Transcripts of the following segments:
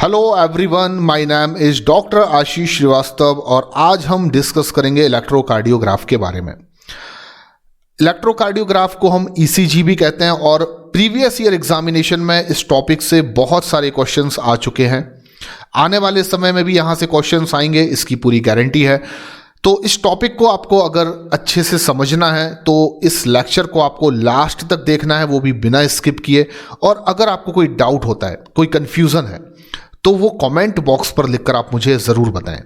Hello everyone, my name is doctor Ashish Srivastava और आज हम डिस्कस करेंगे इलेक्ट्रोकार्डियोग्राफ के बारे में। इलेक्ट्रोकार्डियोग्राफ को हम ईसीजी भी कहते हैं और प्रीवियस ईयर एग्जामिनेशन में इस टॉपिक से बहुत सारे क्वेश्चंस आ चुके हैं। आने वाले समय में भी यहाँ से क्वेश्चंस आएंगे, इसकी पूरी गारंटी है। तो इस टॉपिक को आपको अगर अच्छे से समझना है तो इस लेक्चर को आपको लास्ट तक देखना है, वो भी बिना स्किप किए। और अगर आपको कोई डाउट होता है, कोई कंफ्यूजन है, तो वो कमेंट बॉक्स पर लिखकर आप मुझे ज़रूर बताएं।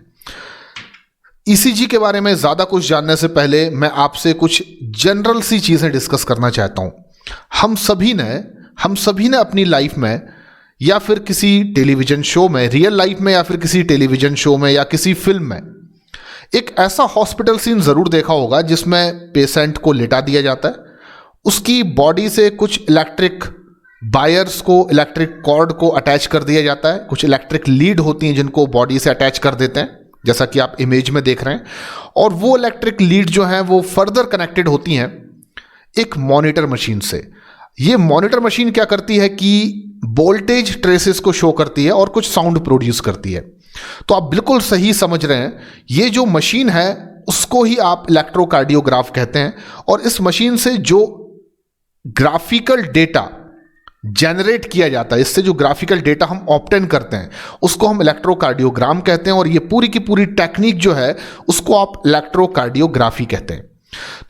ईसीजी के बारे में ज़्यादा कुछ जानने से पहले मैं आपसे कुछ जनरल सी चीज़ें डिस्कस करना चाहता हूँ। हम सभी ने अपनी लाइफ में या फिर किसी टेलीविज़न शो में, रियल लाइफ में या फिर किसी टेलीविज़न शो में या किसी फिल्म में एक ऐसा हॉस्पिटल सीन ज़रूर देखा होगा जिसमें पेशेंट को लिटा दिया जाता है, उसकी बॉडी से कुछ इलेक्ट्रिक वायर्स को, इलेक्ट्रिक कॉर्ड को अटैच कर दिया जाता है, कुछ इलेक्ट्रिक लीड होती हैं जिनको बॉडी से अटैच कर देते हैं, जैसा कि आप इमेज में देख रहे हैं। और वो इलेक्ट्रिक लीड जो हैं वो फर्दर कनेक्टेड होती हैं एक मॉनिटर मशीन से। ये मॉनिटर मशीन क्या करती है कि वोल्टेज ट्रेसेस को शो करती है और कुछ साउंड प्रोड्यूस करती है। तो आप बिल्कुल सही समझ रहे हैं, ये जो मशीन है उसको ही आप इलेक्ट्रोकार्डियोग्राफ कहते हैं। और इस मशीन से जो ग्राफिकल डेटा जनरेट किया जाता है, इससे जो ग्राफिकल डेटा हम ऑब्टेन करते हैं उसको हम इलेक्ट्रोकार्डियोग्राम कहते हैं। और ये पूरी की पूरी टेक्निक जो है उसको आप इलेक्ट्रोकार्डियोग्राफी कहते हैं।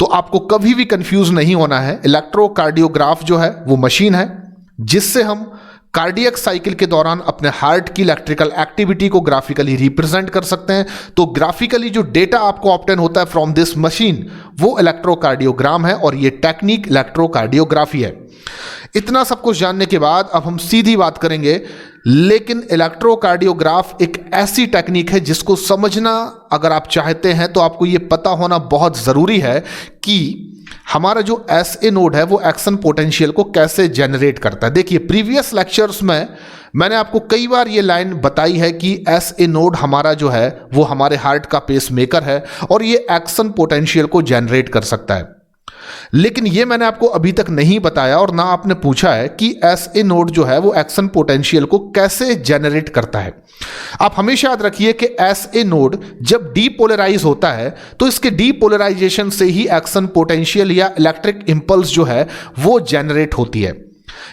तो आपको कभी भी कंफ्यूज नहीं होना है। इलेक्ट्रोकार्डियोग्राफ जो है वो मशीन है जिससे हम कार्डियक साइकिल के दौरान अपने हार्ट की इलेक्ट्रिकल एक्टिविटी को ग्राफिकली रिप्रेजेंट कर सकते हैं। तो ग्राफिकली जो डेटा आपको ऑब्टेन होता है फ्रॉम दिस मशीन वो इलेक्ट्रोकार्डियोग्राम है और ये टेक्निक इलेक्ट्रोकार्डियोग्राफी है। इतना सब कुछ जानने के बाद अब हम सीधी बात करेंगे, लेकिन इलेक्ट्रोकार्डियोग्राफ एक ऐसी टेक्निक है जिसको समझना अगर आप चाहते हैं तो आपको ये पता होना बहुत ज़रूरी है कि हमारा जो एसए नोड है वो एक्शन पोटेंशियल को कैसे जनरेट करता है। देखिए, प्रीवियस लेक्चर्स में मैंने आपको कई बार ये लाइन बताई है कि एसए नोड हमारा जो है वो हमारे हार्ट का पेस मेकर है और ये एक्शन पोटेंशियल को जनरेट कर सकता है। लेकिन ये मैंने आपको अभी तक नहीं बताया और ना आपने पूछा है कि एसए नोड जो है वो एक्शन पोटेंशियल को कैसे जनरेट करता है। आप हमेशा याद रखिए कि एसए नोड जब डीपोलराइज होता है तो इसके डीपोलराइजेशन से ही एक्शन पोटेंशियल या इलेक्ट्रिक इंपल्स जो है वो जनरेट होती है।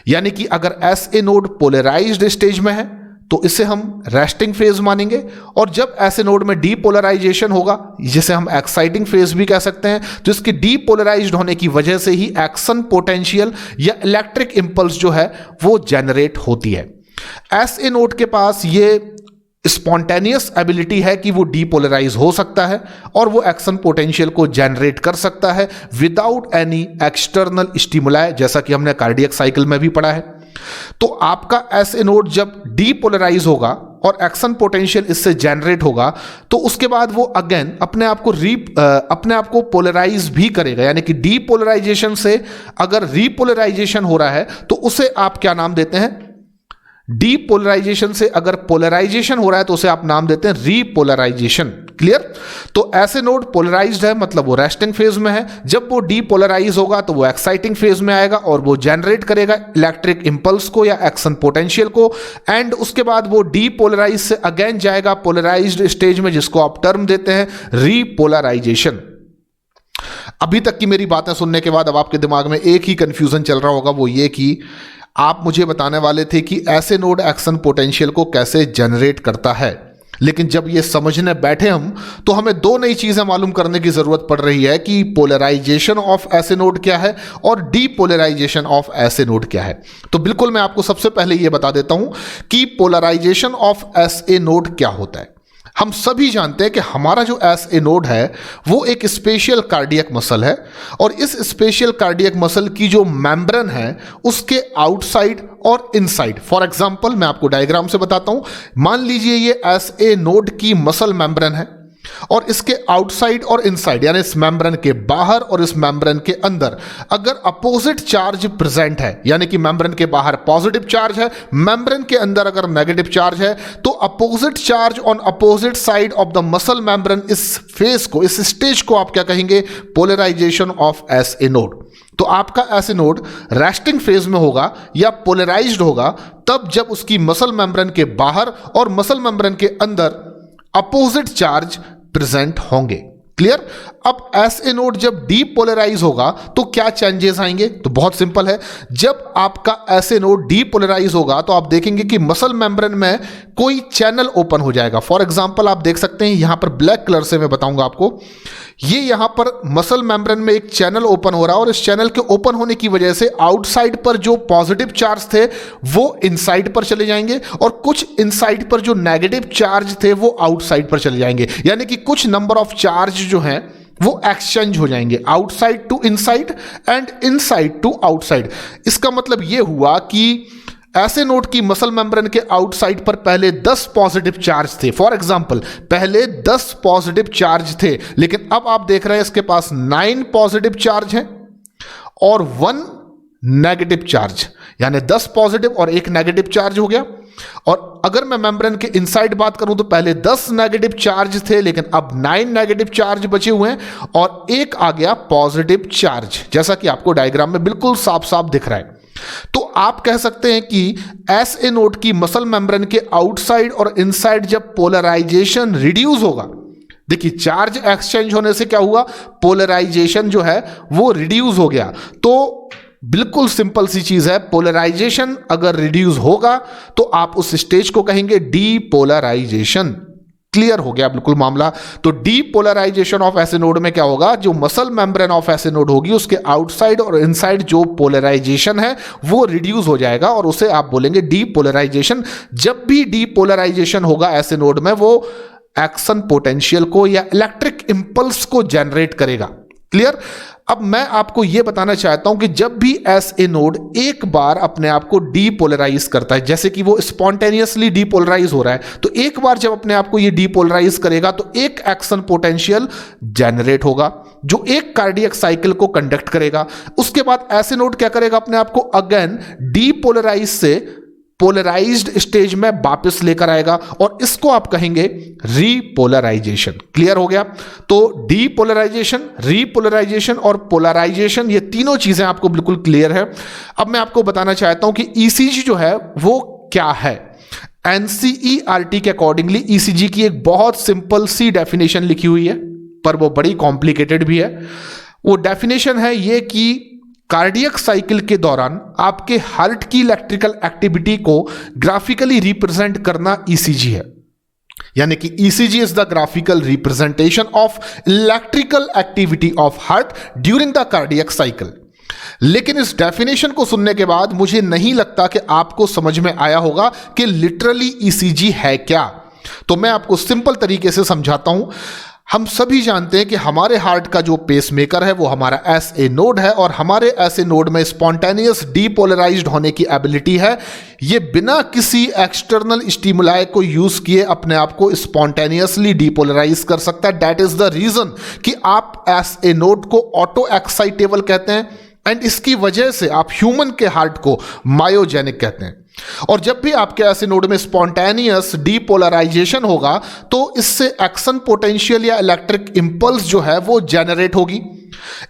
यानी कि अगर एसए नोड पोलराइज्ड स्टेज में है तो इसे हम रेस्टिंग फेज मानेंगे, और जब ऐसे नोड में डीपोलराइजेशन होगा, जिसे हम एक्साइटिंग फेज भी कह सकते हैं, तो इसके डीपोलराइज्ड होने की वजह से ही एक्शन पोटेंशियल या इलेक्ट्रिक इंपल्स जो है वो जनरेट होती है। एसए नोड के पास ये स्पॉन्टेनियस एबिलिटी है कि वो डीपोलराइज हो सकता है और वो एक्शन पोटेंशियल को जनरेट कर सकता है विदाउट एनी एक्सटर्नल स्टिमुलाई, जैसा कि हमने कार्डियक साइकिल में भी पढ़ा है। तो आपका एसए नोड जब डीपोलराइज होगा और एक्शन पोटेंशियल इससे जनरेट होगा तो उसके बाद वो अगेन अपने आप को पोलराइज भी करेगा। यानी कि डीपोलराइजेशन से अगर रीपोलराइजेशन हो रहा है तो उसे आप क्या नाम देते हैं? डीपोलराइजेशन से अगर पोलराइजेशन हो रहा है तो उसे आप नाम देते हैं रीपोलराइजेशन। क्लियर? तो ऐसे नोड पोलराइज्ड है मतलब वो रेस्टिंग फेज में है। जब वो डीपोलराइज होगा तो वो एक्साइटिंग फेज में आएगा और वो जनरेट करेगा इलेक्ट्रिक इंपल्स को या एक्शन पोटेंशियल को, एंड उसके बाद वो डीपोलराइज से अगेन जाएगा पोलराइज्ड स्टेज में, जिसको आप टर्म देते हैं रीपोलराइजेशन। अभी तक की मेरी बातें सुनने के बाद अब आपके दिमाग में एक ही कंफ्यूजन चल रहा होगा, वो ये कि आप मुझे बताने वाले थे कि ऐसे नोड एक्शन पोटेंशियल को कैसे जनरेट करता है। लेकिन जब ये समझने बैठे हम तो हमें दो नई चीजें मालूम करने की जरूरत पड़ रही है कि पोलराइजेशन ऑफ ऐसे नोड क्या है और डीपोलराइजेशन ऑफ ऐसे नोड क्या है। तो बिल्कुल मैं आपको सबसे पहले ये बता देता हूं कि पोलराइजेशन ऑफ एसए नोड क्या होता है। हम सभी जानते हैं कि हमारा जो एसए नोड है वो एक स्पेशल कार्डियक मसल है और इस स्पेशल कार्डियक मसल की जो मेम्ब्रेन है उसके आउटसाइड और इनसाइड, फॉर एग्जांपल मैं आपको डायग्राम से बताता हूं। मान लीजिए ये एसए नोड की मसल मेम्ब्रेन है और इसके आउटसाइड और इनसाइड यानी इस मेम्ब्रेन के बाहर और इस मेम्ब्रेन के अंदर अगर अपोजिट चार्ज प्रेजेंट है, यानी कि मेम्ब्रेन के बाहर पॉजिटिव चार्ज है, मेम्ब्रेन के अंदर अगर नेगेटिव चार्ज है, तो opposite charge on opposite side of the muscle membrane, इस फेज को, इस स्टेज को आप क्या कहेंगे? Polarisation of S A node. तो आपका ऐसे नोड रेस्टिंग फेज में होगा या पोलराइज्ड होगा तब जब उसकी मसल मेम्ब्रेन के बाहर और मसल मेम्ब्रेन के अंदर अपोजिट चार्ज प्रेजेंट होंगे। क्लियर? अब ऐसे नोड जब डीपोलराइज होगा तो क्या चेंजेस आएंगे? तो बहुत सिंपल है, जब आपका ऐसे नोड डीपोलराइज होगा तो आप देखेंगे कि मसल मेम्ब्रेन में कोई चैनल ओपन हो जाएगा। फॉर एग्जांपल आप देख सकते हैं यहां पर ब्लैक कलर से मैं बताऊंगा आपको, ये यहां पर मसल मेम्ब्रेन में एक चैनल ओपन हो रहा है और इस चैनल के ओपन होने की वजह से आउटसाइड पर जो पॉजिटिव चार्ज थे वो इनसाइड पर चले जाएंगे और कुछ इनसाइड पर जो नेगेटिव चार्ज थे वो आउटसाइड पर चले जाएंगे, यानी कि कुछ नंबर ऑफ चार्ज जो हैं वो एक्सचेंज हो जाएंगे, outside to inside and inside to outside. इसका मतलब ये हुआ कि ऐसे नोड की मसल मेम्ब्रेन के आउटसाइड पर पहले 10 पॉजिटिव चार्ज थे। फॉर एग्जांपल पहले 10 पॉजिटिव चार्ज थे, लेकिन अब आप देख रहे हैं इसके पास 9 पॉजिटिव चार्ज हैं और 1 नेगेटिव चार्ज, यानी 10 पॉजिटिव और 1 नेगेटिव चार्ज हो गया। और अगर मैं मेम्ब्रेन के इनसाइड बात करूं तो पहले 10 नेगेटिव चार्ज थे, लेकिन अब 9 नेगेटिव चार्ज बचे हुए हैं और एक आ गया पॉजिटिव चार्ज, जैसा कि आपको डायग्राम में बिल्कुल साफ साफ दिख रहा है। तो आप कह सकते हैं कि एस ए नोड की मसल मेम्ब्रेन के आउटसाइड और इनसाइड जब पोलराइजेशन रिड्यूस होगा, देखिए चार्ज एक्सचेंज होने से क्या हुआ? पोलराइजेशन जो है वो रिड्यूस हो गया। तो बिल्कुल सिंपल सी चीज है, पोलराइजेशन अगर रिड्यूस होगा तो आप उस स्टेज को कहेंगे डीपोलराइजेशन। क्लियर हो गया बिल्कुल मामला। तो डीपोलराइजेशन ऑफ ऐसे नोड में क्या होगा? जो मसल मेम्ब्रेन ऑफ ऐसे नोड होगी उसके आउटसाइड और इनसाइड जो पोलराइजेशन है वो रिड्यूस हो जाएगा और उसे आप बोलेंगे डीपोलराइजेशन। जब भी डीपोलराइजेशन होगा ऐसे नोड में वो एक्शन पोटेंशियल को या इलेक्ट्रिक इंपल्स को जनरेट करेगा। क्लियर? अब मैं आपको यह बताना चाहता हूं कि जब भी एस ए नोड एक बार अपने आप को डीपोलराइज करता है, जैसे कि वो स्पॉन्टेनियसली डीपोलराइज हो रहा है, तो एक बार जब अपने आप को ये डीपोलराइज करेगा तो एक एक्शन पोटेंशियल जनरेट होगा जो एक कार्डियक साइकिल को कंडक्ट करेगा। उसके बाद ऐसे नोड क्या करेगा? अपने आप को अगेन डीपोलराइज से पोलराइज्ड स्टेज में वापस लेकर आएगा और इसको आप कहेंगे रीपोलराइजेशन। क्लियर हो गया? तो डीपोलराइजेशन, रीपोलराइजेशन और पोलराइजेशन, ये तीनों चीजें आपको बिल्कुल क्लियर है। अब मैं आपको बताना चाहता हूं कि ईसीजी जो है वो क्या है। एनसीईआरटी के अकॉर्डिंगली ईसीजी की एक बहुत सिंपल सी डेफिनेशन लिखी हुई है, पर वो बड़ी कॉम्प्लिकेटेड भी है। वो डेफिनेशन है ये कि कार्डियक साइकिल के दौरान आपके हार्ट की इलेक्ट्रिकल एक्टिविटी को ग्राफिकली रिप्रेजेंट करना ईसीजी है, यानी कि ECG is the graphical representation of electrical activity of heart during the cardiac cycle. लेकिन इस डेफिनेशन को सुनने के बाद मुझे नहीं लगता कि आपको समझ में आया होगा कि लिटरली ईसीजी है क्या। तो मैं आपको सिंपल तरीके से समझाता हूं। हम सभी जानते हैं कि हमारे हार्ट का जो पेसमेकर है वो हमारा एस ए नोड है और हमारे ऐसे नोड में स्पॉन्टेनियस डीपोलराइज्ड होने की एबिलिटी है। ये बिना किसी एक्सटर्नल स्टिमुलाई को यूज किए अपने आप को स्पॉन्टेनियसली डीपोलराइज कर सकता है। दैट इज द रीजन कि आप एस ए नोड को ऑटो एक्साइटेबल कहते हैं एंड इसकी वजह से आप ह्यूमन के हार्ट को मायोजेनिक कहते हैं। और जब भी आपके ऐसे नोड में स्पॉन्टेनियस डीपोलराइजेशन होगा तो इससे एक्शन पोटेंशियल या इलेक्ट्रिक इंपल्स जो है वो जनरेट होगी।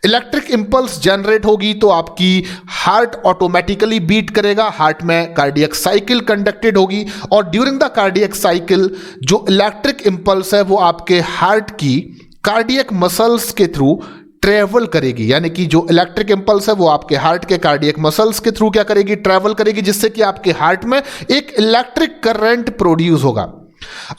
इलेक्ट्रिक इंपल्स जनरेट होगी तो आपकी हार्ट ऑटोमेटिकली बीट करेगा, हार्ट में कार्डियक साइकिल कंडक्टेड होगी और ड्यूरिंग द कार्डियक साइकिल जो इलेक्ट्रिक इंपल्स है वो आपके हार्ट की कार्डियक मसल्स के थ्रू ट्रेवल करेगी, यानी कि जो इलेक्ट्रिक इंपल्स है वो आपके हार्ट के कार्डियक मसल्स के थ्रू क्या करेगी? ट्रेवल करेगी, जिससे कि आपके हार्ट में एक इलेक्ट्रिक करंट प्रोड्यूस होगा।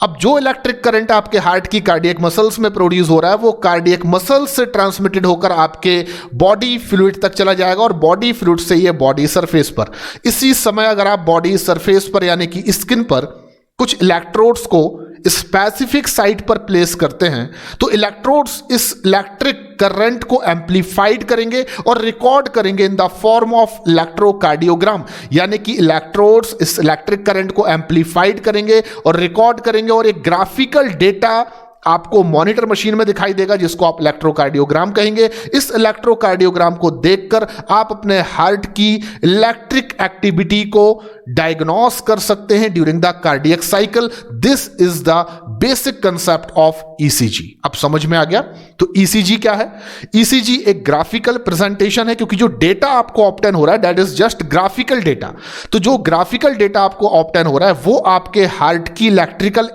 अब जो इलेक्ट्रिक करंट आपके हार्ट की कार्डियक मसल्स में प्रोड्यूस हो रहा है वो कार्डियक मसल्स से ट्रांसमिटेड होकर आपके बॉडी फ्लूइड तक चला जाएगा और बॉडी फ्लूइड से ये बॉडी सरफेस पर। इसी समय अगर आप बॉडी सरफेस पर यानी कि स्किन पर कुछ इलेक्ट्रोड्स को स्पेसिफिक साइट पर प्लेस करते हैं तो इलेक्ट्रोड्स इस इलेक्ट्रिक करंट को एम्पलीफाइड करेंगे और रिकॉर्ड करेंगे in the form of electrocardiogram, यानी कि इलेक्ट्रोड्स इस इलेक्ट्रिक करंट को एम्पलीफाइड करेंगे और रिकॉर्ड करेंगे और एक ग्राफिकल डेटा आपको मॉनिटर मशीन में दिखाई देगा, जिसको आप इलेक्ट्रोकार्डियोग्राम कहेंगे। इस इलेक्ट्रोकार्डियोग्राम को देखकर आप अपने हार्ट की इलेक्ट्रिक एक्टिविटी को डायग्नोस कर सकते हैं during the cardiac cycle. This is the basic concept of ECG. अब समझ में आ गया? तो ईसीजी क्या है? ईसीजी एक ग्राफिकल प्रेजेंटेशन है, क्योंकि जो डेटा आपको ऑब्टेन हो रहा है that is just graphical data. तो जो ग्राफिकल डेटा आपको ऑब्टेन हो रहा है वो आपके हार्ट की इलेक्ट्रिकल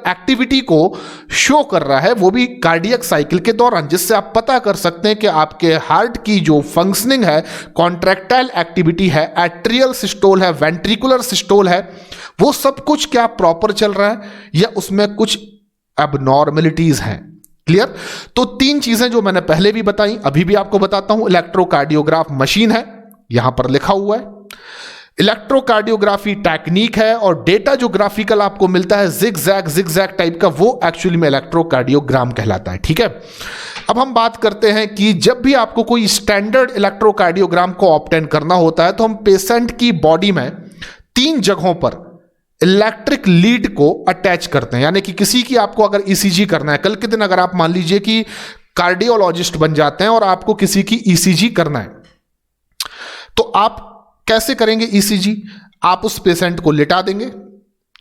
एक्टिविटी को शो कर रहा है, वो भी कार्डियक साइकिल के दौरान, जिससे आप पता कर सकते हैं कि आपके हार्ट की जो फंक्शनिंग है, कॉन्ट्रैक्टाइल एक्टिविटी है, एट्रियल सिस्टोल है, वेंट्रिकुलर सिस्टोल है, वो सब कुछ क्या प्रॉपर चल रहा है या उसमें कुछ एबनॉर्मलिटीज हैं। क्लियर? तो 3 चीजें जो मैंने पहले भी बताई, अभी भी आपको बताता हूं। इलेक्ट्रोकार्डियोग्राफ मशीन है, यहां पर लिखा हुआ है। इलेक्ट्रोकार्डियोग्राफी टेक्निक है, और डेटा जो ग्राफिकल आपको मिलता है जिगजैग टाइप का, वो एक्चुअली में इलेक्ट्रोकार्डियोग्राम कहलाता है। ठीक है, अब हम बात करते हैं कि जब भी आपको कोई स्टैंडर्ड इलेक्ट्रोकार्डियोग्राम को ऑब्टेन करना होता है तो हम पेशेंट की बॉडी में 3 जगहों पर इलेक्ट्रिक लीड को अटैच करते हैं। यानी कि किसी की आपको अगर ईसीजी करना है, कल के दिन अगर आप मान लीजिए कि कार्डियोलॉजिस्ट बन जाते हैं और आपको किसी की ईसीजी करना है, तो आप कैसे करेंगे ईसीजी? आप उस पेशेंट को लिटा देंगे,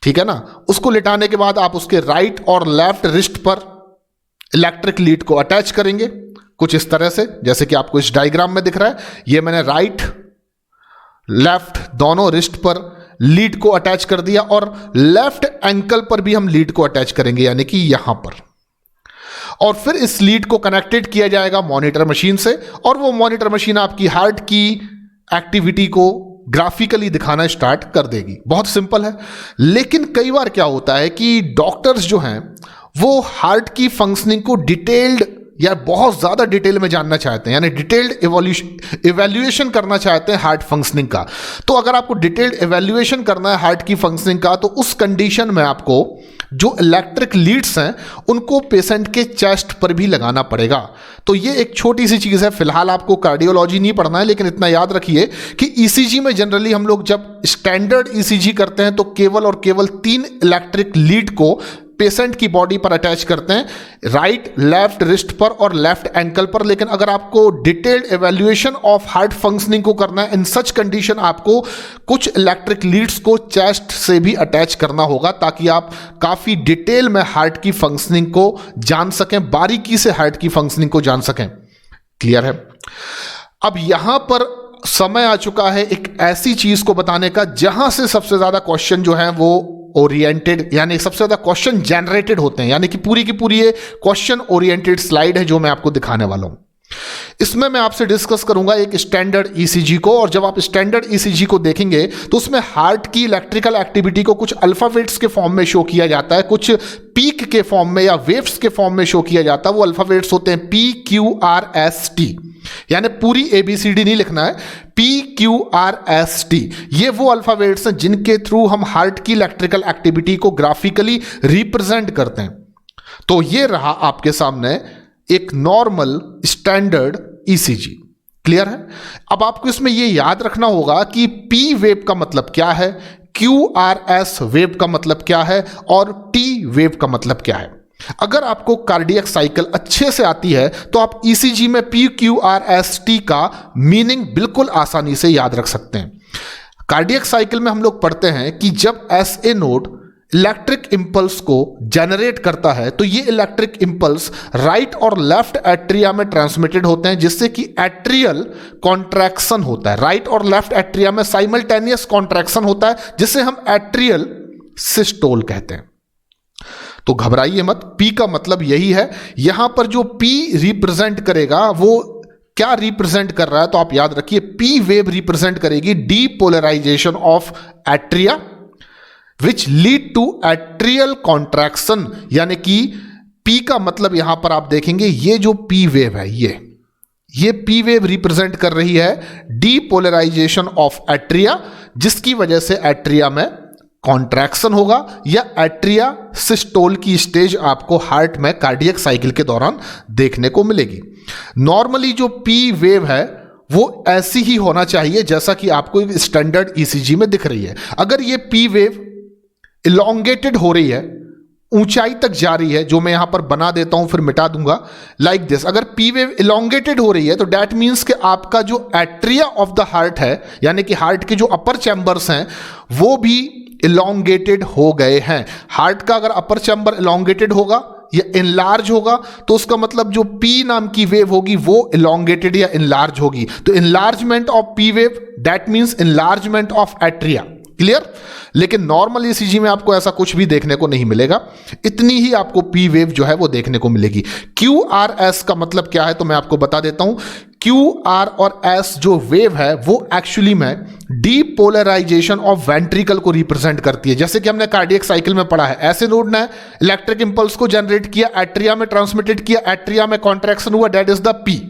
ठीक है ना। उसको लिटाने के बाद आप उसके राइट और लेफ्ट रिस्ट पर इलेक्ट्रिक लीड को अटैच करेंगे, कुछ इस तरह से, जैसे कि आपको इस डायग्राम में दिख रहा है। ये मैंने राइट लेफ्ट दोनों रिस्ट पर लीड को अटैच कर दिया, और लेफ्ट एंकल पर भी हम लीड को अटैच करेंगे, यानी कि यहां पर। और फिर इस लीड को कनेक्टेड किया जाएगा मॉनिटर मशीन से, और वो मॉनिटर मशीन आपकी हार्ट की एक्टिविटी को ग्राफिकली दिखाना स्टार्ट कर देगी। बहुत सिंपल है। लेकिन कई बार क्या होता है कि डॉक्टर्स जो हैं वो हार्ट की फंक्शनिंग को डिटेल्ड या बहुत ज्यादा डिटेल में जानना चाहते हैं, यानी डिटेल्ड इवैल्यूएशन करना चाहते हैं हार्ट फंक्शनिंग का। तो अगर आपको डिटेल्ड इवैल्यूएशन करना है हार्ट की फंक्शनिंग का, तो उस कंडीशन में आपको जो इलेक्ट्रिक लीड्स हैं उनको पेशेंट के चेस्ट पर भी लगाना पड़ेगा। तो ये एक छोटी सी चीज़ है। फिलहाल आपको कार्डियोलॉजी नहीं पढ़ना है, लेकिन इतना याद रखिए कि ईसीजी में जनरली हम लोग जब स्टैंडर्ड ईसीजी करते हैं तो केवल और केवल 3 इलेक्ट्रिक लीड को पेशेंट की बॉडी पर अटैच करते हैं, राइट लेफ्ट रिस्ट पर और लेफ्ट एंकल पर। लेकिन अगर आपको detailed evaluation of heart functioning को करना है, इन सच कंडीशन आपको कुछ इलेक्ट्रिक लीड्स को चेस्ट से भी अटैच करना होगा, ताकि आप काफी डिटेल में हार्ट की फंक्शनिंग को जान सकें, बारीकी से हार्ट की फंक्शनिंग को जान सकें। क्लियर है? अब यहां पर समय आ चुका है एक ऐसी चीज को बताने का जहां से सबसे ज्यादा क्वेश्चन जो है वो ओरिएंटेड, यानी सबसे ज्यादा क्वेश्चन जनरेटेड होते हैं, यानी कि पूरी की पूरी ये क्वेश्चन ओरिएंटेड स्लाइड है जो मैं आपको दिखाने वाला हूं। इसमें मैं आपसे डिस्कस करूंगा एक स्टैंडर्ड ईसीजी को, और जब आप स्टैंडर्ड ईसीजी को देखेंगे तो उसमें हार्ट की इलेक्ट्रिकल एक्टिविटी को कुछ अल्फाबेट्स के फॉर्म में शो किया जाता है, कुछ पीक के फॉर्म में या वेव्स के फॉर्म में शो किया जाता है। वो अल्फाबेट्स होते हैं PQRST, यानी पूरी ABCD नहीं लिखना है, PQRST। ये वो अल्फाबेट्स हैं जिनके थ्रू हम हार्ट की इलेक्ट्रिकल एक्टिविटी को ग्राफिकली रिप्रेजेंट करते हैं। तो ये रहा आपके सामने एक नॉर्मल स्टैंडर्ड ईसीजी। क्लियर है? अब आपको इसमें ये याद रखना होगा कि P वेव का मतलब क्या है, QRS वेव का मतलब क्या है, और T वेव का मतलब क्या है। अगर आपको कार्डियक साइकिल अच्छे से आती है तो आप ईसीजी में PQRST का मीनिंग बिल्कुल आसानी से याद रख सकते हैं। कार्डियक साइकिल में हम लोग पढ़ते हैं कि जब SA नोड इलेक्ट्रिक इंपल्स को जनरेट करता है तो ये इलेक्ट्रिक इंपल्स राइट और लेफ्ट एट्रिया में ट्रांसमिटेड होते हैं, जिससे कि एट्रियल कॉन्ट्रैक्शन होता है। राइट और लेफ्ट एट्रिया में साइमल्टेनियस कॉन्ट्रैक्शन होता है, जिसे हम एट्रियल सिस्टोल कहते हैं। तो घबराइए मत, P का मतलब यही है। यहां पर जो P रिप्रेजेंट करेगा वो क्या रिप्रेजेंट कर रहा है, तो आप याद रखिए P वेव रिप्रेजेंट करेगी depolarisation of atria which lead to atrial contraction. यानी कि P का मतलब यहां पर आप देखेंगे ये जो P वेव है ये P वेव रिप्रेजेंट कर रही है डीपोलराइजेशन ऑफ एट्रिया, जिसकी वजह से एट्रिया में कॉन्ट्रैक्शन होगा या एट्रिया सिस्टोल की स्टेज आपको हार्ट में कार्डियक साइकिल के दौरान देखने को मिलेगी। नॉर्मली जो P वेव है वो ऐसी ही होना चाहिए जैसा कि आपको एक स्टैंडर्ड ईसीजी में दिख रही है। अगर ये P वेव इलोंगेटेड हो रही है, ऊंचाई तक जा रही है, जो मैं यहां पर बना देता हूं फिर मिटा दूंगा, लाइक दिस। अगर पी वेव इलोंगेटेड हो रही है तो दैट मींस कि आपका जो एट्रिया ऑफ द हार्ट है, यानी कि हार्ट के जो अपर चैम्बर्स हैं वो भी इलोंगेटेड हो गए हैं। हार्ट का अगर अपर चैम्बर इलोंगेटेड होगा या इनलार्ज होगा तो उसका मतलब जो पी नाम की वेव होगी वो इलोंगेटेड या इनलार्ज होगी। तो enlargement of P wave that means enlargement of atria. Clear? लेकिन नॉर्मल ईसीजी में आपको ऐसा कुछ भी देखने को नहीं मिलेगा, इतनी ही आपको पी वेव जो है वो देखने को मिलेगी। क्यू आर एस का मतलब क्या है तो मैं आपको बता देता हूं। क्यू आर और एस जो वेव है वो एक्चुअली में डीपोलराइजेशन ऑफ वेंट्रिकल को रिप्रेजेंट करती है। जैसे कि हमने कार्डियक साइकिल में पढ़ा है, ऐसे नोड ने इलेक्ट्रिक इंपल्स को जनरेट किया, एट्रिया में ट्रांसमिटेड किया, एट्रिया में कॉन्ट्रैक्शन हुआ, दैट इज द पी।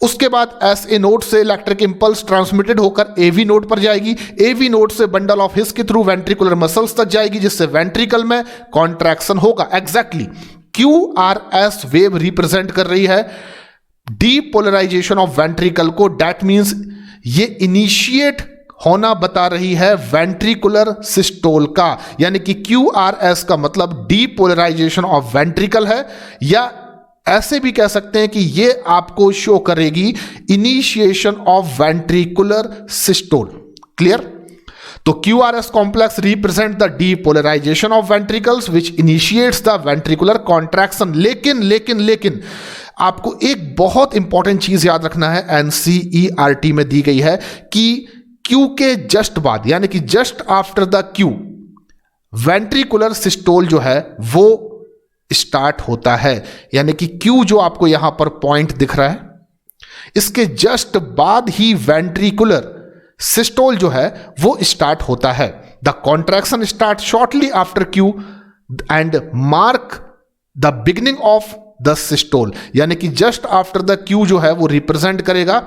उसके बाद एस ए नोड से इलेक्ट्रिक इंपल्स ट्रांसमिटेड होकर एवी नोड पर जाएगी, एवी नोड से बंडल ऑफ हिस के थ्रू वेंट्रिकुलर मसल्स तक जाएगी, जिससे वेंट्रिकल में कॉन्ट्रैक्शन होगा। Exactly Q R S wave represent कर रही है डीपोलराइजेशन ऑफ वेंट्रिकल को। दैट मींस ये इनिशिएट होना बता रही है वेंट्रिकुलर सिस्टोल का, यानी कि क्यू आर एस का मतलब डीपोलराइजेशन ऑफ वेंट्रिकल है, या ऐसे भी कह सकते हैं कि ये आपको शो करेगी initiation of ventricular systole. Clear? तो QRS complex represent the depolarisation of ventricles which initiates the ventricular contraction. लेकिन आपको एक बहुत इंपॉर्टेंट चीज याद रखना है, NCERT में दी गई है कि Q के जस्ट बाद, यानी कि just after the Q, ventricular systole जो है वो स्टार्ट होता है। यानी कि Q जो आपको यहां पर पॉइंट दिख रहा है, इसके जस्ट बाद ही वेंट्रिकुलर सिस्टोल जो है वो स्टार्ट होता है। The contraction start shortly after Q and mark the beginning of the systole. यानी कि जस्ट आफ्टर द Q जो है वो रिप्रेजेंट करेगा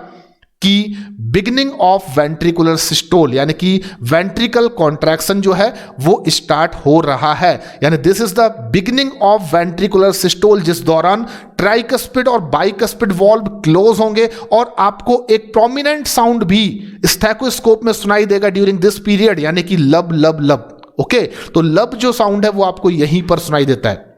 कि बिगिनिंग ऑफ वेंट्रिकुलर सिस्टोल, यानी कि वेंट्रिकल कॉन्ट्रैक्शन जो है वो स्टार्ट हो रहा है। यानी this is the beginning of ventricular systole, जिस दौरान ट्राइकस्पिड और बाइकस्पिड वॉल्व क्लोज होंगे और आपको एक प्रोमिनेंट साउंड भी स्टेथोस्कोप में सुनाई देगा ड्यूरिंग दिस पीरियड, यानी कि लब लब लब। ओके, तो लब जो साउंड है वो आपको यहीं पर सुनाई देता है।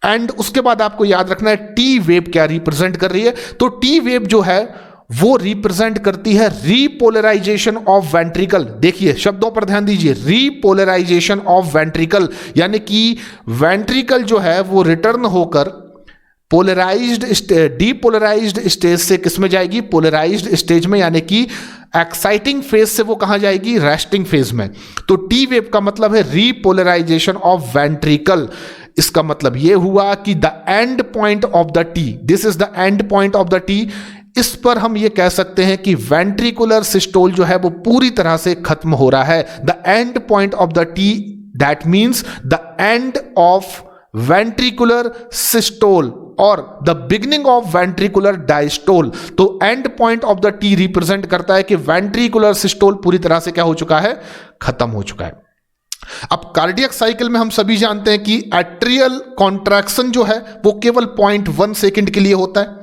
एंड उसके बाद आपको याद रखना है टी वेव क्या रिप्रेजेंट कर रही है। तो टी वेव जो है वो रिप्रेजेंट करती है रीपोलराइजेशन ऑफ वेंट्रिकल। देखिए शब्दों पर ध्यान दीजिए, रीपोलराइजेशन ऑफ वेंट्रिकल, यानी कि वेंट्रिकल जो है वो रिटर्न होकर पोलराइज्ड डीपोलराइज्ड स्टेज से किस में जाएगी, पोलराइज्ड स्टेज में, यानी कि एक्साइटिंग फेज से वो कहां जाएगी, रेस्टिंग फेज में। तो टी वेव का मतलब है रीपोलराइजेशन ऑफ वेंट्रिकल। इसका मतलब यह हुआ कि the end point of the T, this is the end point of the T. इस पर हम ये कह सकते हैं कि वेंट्रिकुलर सिस्टोल जो है वो पूरी तरह से खत्म हो रहा है। The end point of the T that means the end of ventricular systole और the beginning of ventricular diastole. तो end point of the T represent करता है कि वेंट्रिकुलर सिस्टोल पूरी तरह से क्या हो चुका है, खत्म हो चुका है। अब कार्डियक साइकिल में हम सभी जानते हैं कि एट्रियल कॉन्ट्रैक्शन जो है वो केवल 0.1 सेकंड के लिए होता है।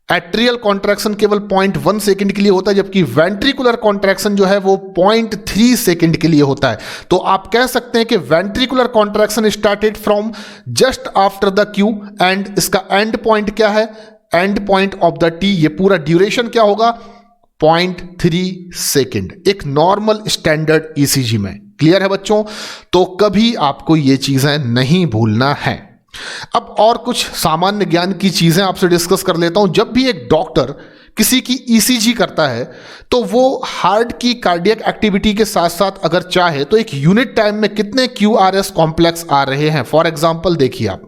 एट्रियल कॉन्ट्रैक्शन केवल 0.1 सेकंड के लिए होता है, जबकि वेंट्रिकुलर कॉन्ट्रैक्शन जो है वो 0.3 सेकंड के लिए होता है। तो आप कह सकते हैं कि ventricular contraction started from just after the Q and इसका एंड पॉइंट क्या है, and point of the T। ये पूरा ड्यूरेशन क्या होगा, 0.3 सेकंड, एक नॉर्मल स्टैंडर्ड ECG में। क्लियर है बच्चों? तो कभी आपको ये चीजें नहीं भूलना है। अब और कुछ सामान्य ज्ञान की चीजें आपसे डिस्कस कर लेता हूं। जब भी एक डॉक्टर किसी की ECG करता है तो वो हार्ट की कार्डियक एक्टिविटी के साथ साथ अगर चाहे तो एक यूनिट टाइम में कितने QRS कॉम्प्लेक्स आ रहे हैं, फॉर एग्जांपल देखिए आप,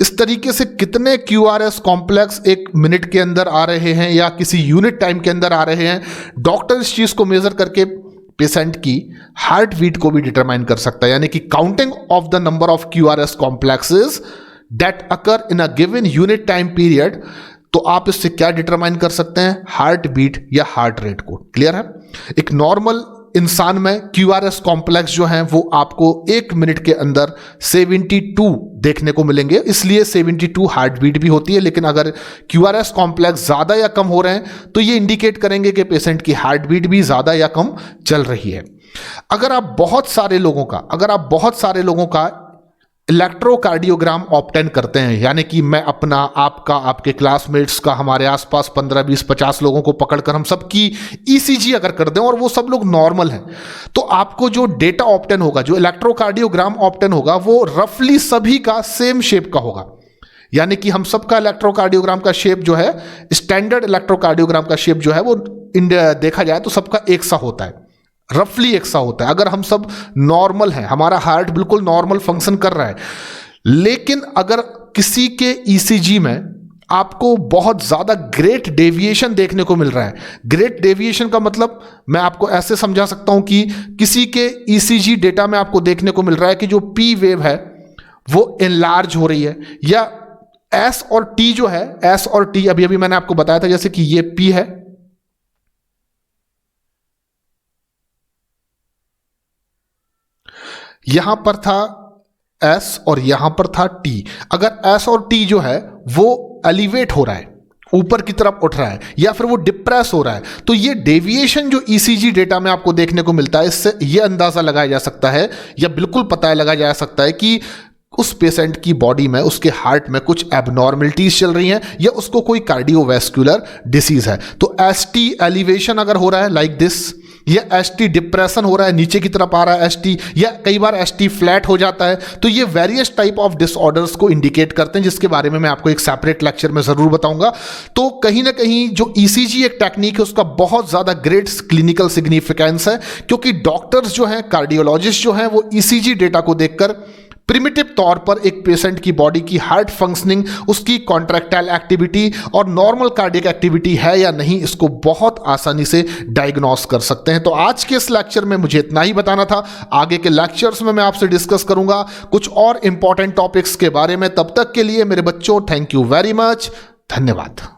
इस तरीके से कितने QRS कॉम्प्लेक्स एक मिनट के अंदर आ रहे हैं या किसी यूनिट टाइम के अंदर आ रहे हैं। डॉक्टर इस चीज को मेजर करके पेशेंट की हार्ट बीट को भी डिटरमाइन कर सकता है, यानी कि counting of the number of QRS complexes that occur in a given unit time period. तो आप इससे क्या डिटरमाइन कर सकते हैं, हार्ट बीट या हार्ट रेट को। क्लियर है? एक नॉर्मल इंसान में QRS कॉम्प्लेक्स जो हैं वो आपको 1 मिनट के अंदर 72 देखने को मिलेंगे, इसलिए 72 हार्ट बीट भी होती है। लेकिन अगर QRS कॉम्प्लेक्स ज़्यादा या कम हो रहे हैं तो ये इंडिकेट करेंगे कि पेशेंट की हार्ट बीट भी ज़्यादा या कम चल रही है। अगर आप बहुत सारे लोगों का इलेक्ट्रोकार्डियोग्राम ऑब्टेन करते हैं, यानी कि मैं अपना, आपका, आपके क्लासमेट्स का, हमारे आसपास 15, 20, 50 लोगों को पकड़कर हम सबकी ECG अगर कर दें और वो सब लोग नॉर्मल हैं, तो आपको जो डेटा ऑब्टेन होगा, जो इलेक्ट्रोकार्डियोग्राम ऑब्टेन होगा, वो रफली सभी का सेम शेप का होगा। यानी कि हम सबका इलेक्ट्रोकार्डियोग्राम का शेप जो है, स्टैंडर्ड इलेक्ट्रोकार्डियोग्राम का शेप जो है वो देखा जाए तो सबका एक सा होता है, रफली एक सा होता है। अगर हम सब नॉर्मल हैं, हमारा हार्ट बिल्कुल नॉर्मल फंक्शन कर रहा है, लेकिन अगर किसी के ECG में आपको बहुत ज्यादा ग्रेट डेविएशन देखने को मिल रहा है, ग्रेट डेविएशन का मतलब मैं आपको ऐसे समझा सकता हूं कि किसी के ECG डेटा में आपको देखने को मिल रहा है कि जो P वेव है वो एनलार्ज हो रही है, या S और T जो है, S और T अभी मैंने आपको बताया था, जैसे कि ये P है, यहां पर था S और यहां पर था T। अगर S और T जो है वो एलिवेट हो रहा है, ऊपर की तरफ उठ रहा है, या फिर वो डिप्रेस हो रहा है, तो ये डेविएशन जो ECG डेटा में आपको देखने को मिलता है, इससे ये अंदाजा लगाया जा सकता है या बिल्कुल पता लगाया जा सकता है कि उस पेशेंट की बॉडी में, उसके हार्ट में कुछ एबनॉर्मलिटीज चल रही हैं या उसको कोई कार्डियोवैस्कुलर डिसीज है। तो ST एलिवेशन अगर हो रहा है लाइक दिस, या ST डिप्रेशन हो रहा है, नीचे की तरफ आ रहा है ST, या कई बार ST फ्लैट हो जाता है, तो ये वेरियस टाइप ऑफ डिसऑर्डर्स को इंडिकेट करते हैं, जिसके बारे में मैं आपको एक सेपरेट लेक्चर में जरूर बताऊंगा। तो कहीं ना कहीं जो ECG एक टेक्निक है उसका बहुत ज्यादा ग्रेट क्लिनिकल सिग्निफिकेंस है, क्योंकि डॉक्टर्स जो हैं, कार्डियोलॉजिस्ट जो हैं, वो ECG डेटा को देखकर प्रिमिटिव तौर पर एक पेशेंट की बॉडी की हार्ट फंक्शनिंग, उसकी कॉन्ट्रैक्टाइल एक्टिविटी और नॉर्मल कार्डियक एक्टिविटी है या नहीं, इसको बहुत आसानी से डायग्नोस कर सकते हैं। तो आज के इस लेक्चर में मुझे इतना ही बताना था। आगे के लेक्चर्स में मैं आपसे डिस्कस करूंगा कुछ और इंपॉर्टेंट टॉपिक्स के बारे में। तब तक के लिए मेरे बच्चों, थैंक यू वेरी मच, धन्यवाद।